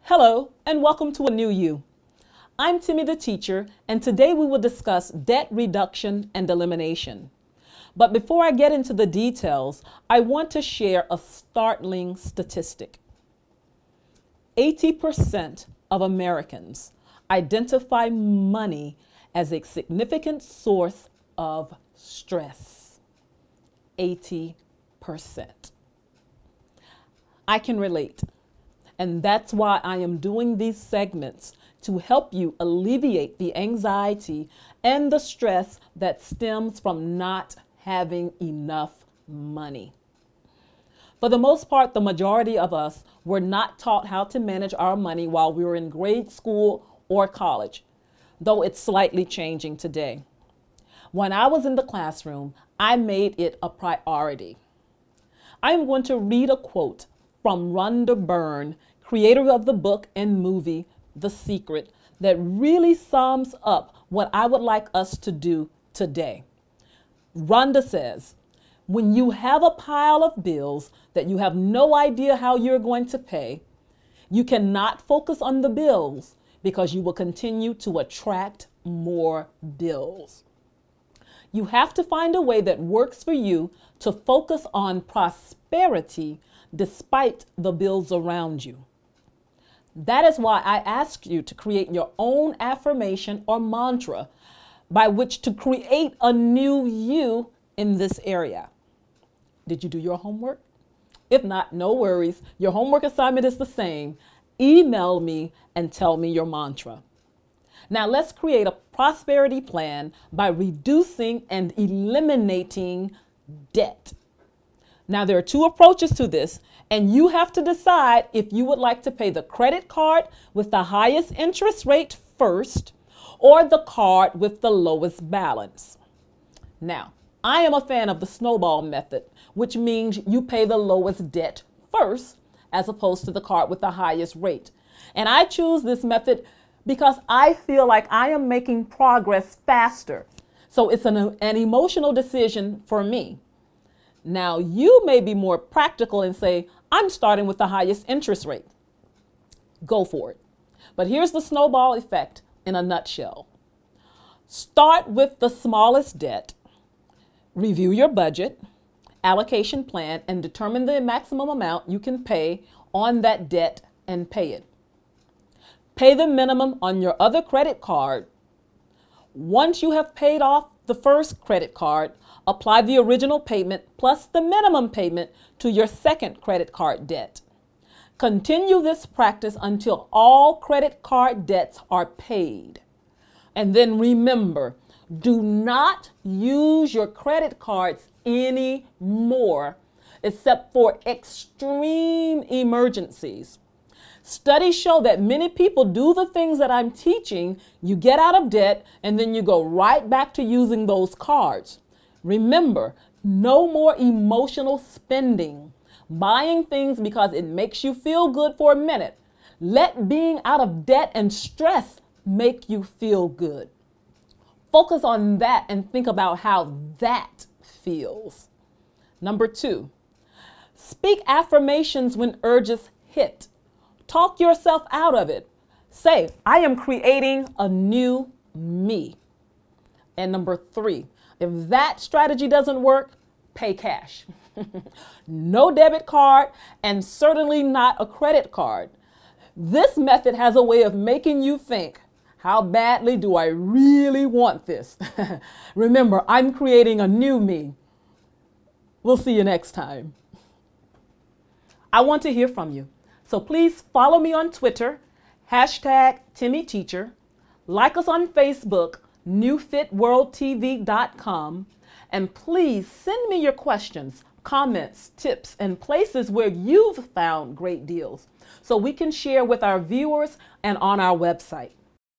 Hello, and welcome to A New You. I'm Timmy the teacher, and today we will discuss debt reduction and elimination. But before I get into the details, I want to share a startling statistic. 80% of Americans identify money as a significant source of stress. 80%. I can relate. And that's why I am doing these segments to help you alleviate the anxiety and the stress that stems from not having enough money. For the most part, the majority of us were not taught how to manage our money while we were in grade school or college, though it's slightly changing today. When I was in the classroom, I made it a priority. I'm going to read a quote from Rhonda Byrne, creator of the book and movie, The Secret, that really sums up what I would like us to do today. Rhonda says, when you have a pile of bills that you have no idea how you're going to pay, you cannot focus on the bills because you will continue to attract more bills. You have to find a way that works for you to focus on prosperity despite the bills around you. That is why I ask you to create your own affirmation or mantra by which to create a new you in this area. Did you do your homework? If not, no worries. Your homework assignment is the same. Email me and tell me your mantra. Now let's create a prosperity plan by reducing and eliminating debt. Now, there are two approaches to this, and you have to decide if you would like to pay the credit card with the highest interest rate first or the card with the lowest balance. Now, I am a fan of the snowball method, which means you pay the lowest debt first as opposed to the card with the highest rate. And I choose this method because I feel like I am making progress faster. So it's an emotional decision for me. Now, you may be more practical and say, I'm starting with the highest interest rate. Go for it. But here's the snowball effect in a nutshell. Start with the smallest debt, review your budget, allocation plan, and determine the maximum amount you can pay on that debt and pay it. Pay the minimum on your other credit card. Once you have paid off the first credit card, apply the original payment plus the minimum payment to your second credit card debt. Continue this practice until all credit card debts are paid. And then remember, do not use your credit cards anymore except for extreme emergencies. Studies show that many people do the things that I'm teaching. You get out of debt and then you go right back to using those cards. Remember, no more emotional spending, buying things because it makes you feel good for a minute. Let being out of debt and stress make you feel good. Focus on that and think about how that feels. Number 2, speak affirmations when urges hit. Talk yourself out of it. Say, I am creating a new me. And number 3, if that strategy doesn't work, pay cash. No debit card and certainly not a credit card. This method has a way of making you think, how badly do I really want this? Remember, I'm creating a new me. We'll see you next time. I want to hear from you. So please follow me on Twitter, #TimmyTeacher. Like us on Facebook, newfitworldtv.com. And please send me your questions, comments, tips, and places where you've found great deals so we can share with our viewers and on our website.